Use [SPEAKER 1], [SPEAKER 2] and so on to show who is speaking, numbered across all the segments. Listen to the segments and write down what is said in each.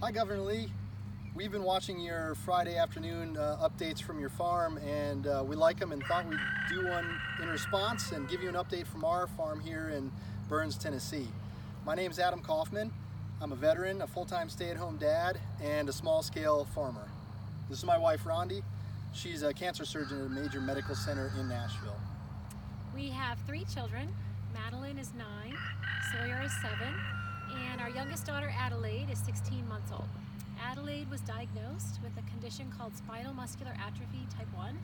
[SPEAKER 1] Hi, Governor Lee. We've been watching your Friday afternoon updates from your farm, and we like them and thought we'd do one in response and give you an update from our farm here in Burns, Tennessee. My name is Adam Kauffman. I'm a veteran, a full-time stay-at-home dad, and a small-scale farmer. This is my wife, Rondi. She's a cancer surgeon at a major medical center in Nashville.
[SPEAKER 2] We have 3 children. Madeline is 9, Sawyer is 7, and our youngest daughter, Adelaide, is 16 months old. Adelaide was diagnosed with a condition called spinal muscular atrophy type 1.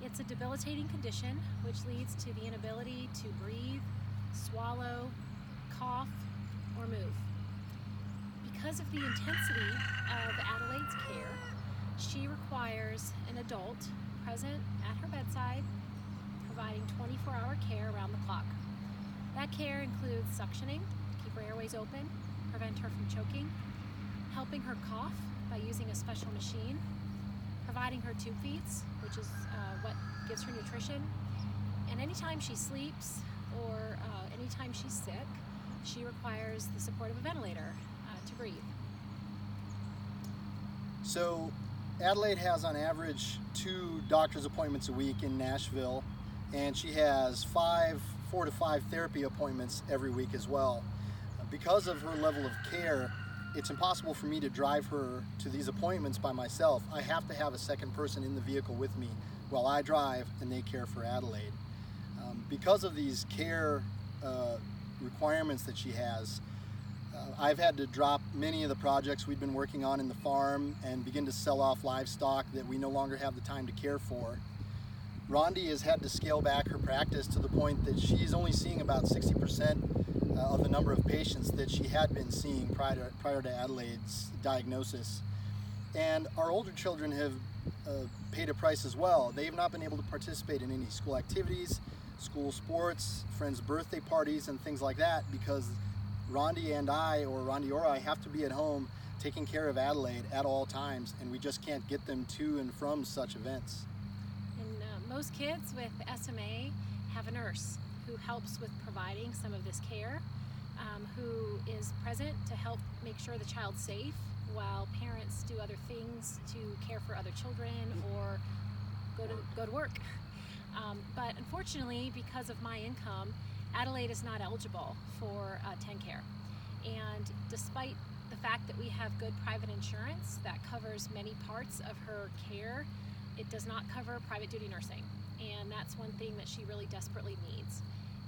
[SPEAKER 2] It's a debilitating condition which leads to the inability to breathe, swallow, cough, or move. Because of the intensity of Adelaide's care, she requires an adult present at her bedside, providing 24-hour care around the clock. That care includes suctioning, keep her airways open, prevent her from choking, helping her cough by using a special machine, providing her tube feeds, which is what gives her nutrition, and anytime she sleeps or anytime she's sick, she requires the support of a ventilator to breathe.
[SPEAKER 1] So Adelaide has on average 2 doctor's appointments a week in Nashville, and she has 4 to 5 therapy appointments every week as well. Because of her level of care, it's impossible for me to drive her to these appointments by myself. I have to have a second person in the vehicle with me while I drive and they care for Adelaide. Because of these care requirements that she has, I've had to drop many of the projects we've been working on in the farm and begin to sell off livestock that we no longer have the time to care for. Rondi has had to scale back her practice to the point that she's only seeing about 60% of the number of patients that she had been seeing prior to Adelaide's diagnosis. And our older children have paid a price as well. They have not been able to participate in any school activities, school sports, friends' birthday parties, and things like that because Rondi and I, or Rondi or I, have to be at home taking care of Adelaide at all times, and we just can't get them to and from such events.
[SPEAKER 2] And most kids with SMA have a nurse who helps with providing some of this care, who is present to help make sure the child's safe while parents do other things to care for other children or go to work. But unfortunately, because of my income, Adelaide is not eligible for TennCare. And despite the fact that we have good private insurance that covers many parts of her care, it does not cover private duty nursing. And that's one thing that she really desperately needs.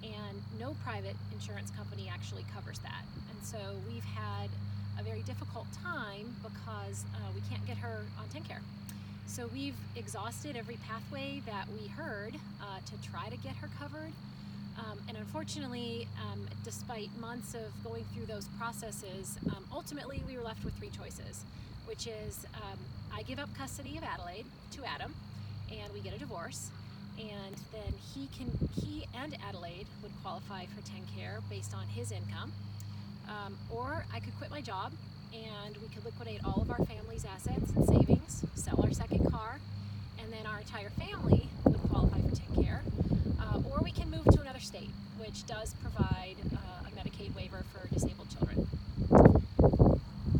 [SPEAKER 2] And no private insurance company actually covers that. And so we've had a very difficult time because we can't get her on TennCare. So we've exhausted every pathway that we heard to try to get her covered. And unfortunately, despite months of going through those processes, ultimately we were left with 3 choices, which is I give up custody of Adelaide to Adam, and we get a divorce, and then he and Adelaide would qualify for TennCare based on his income, or I could quit my job and we could liquidate all of our family's assets and savings, sell our second car, and then our entire family would qualify for TennCare. Or we can move to another state, which does provide a Medicaid waiver for disabled children.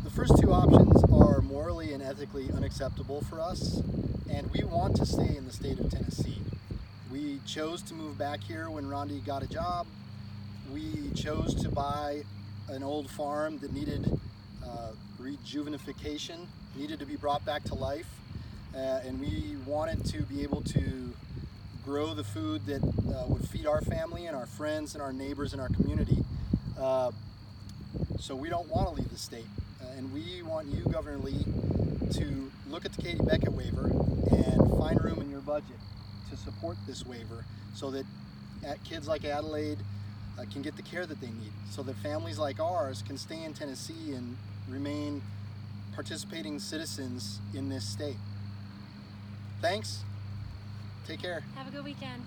[SPEAKER 1] The first 2 options are morally and ethically unacceptable for us, and we want to stay in the state of Tennessee. We chose to move back here when Rondi got a job. We chose to buy an old farm that needed rejuvenation, needed to be brought back to life, and we wanted to be able to grow the food that would feed our family and our friends and our neighbors in our community. So we don't want to leave the state. And we want you, Governor Lee, to look at the Katie Beckett waiver and find room in your budget to support this waiver so that kids like Adelaide can get the care that they need, so that families like ours can stay in Tennessee and remain participating citizens in this state. Thanks. Take care.
[SPEAKER 2] Have a good weekend.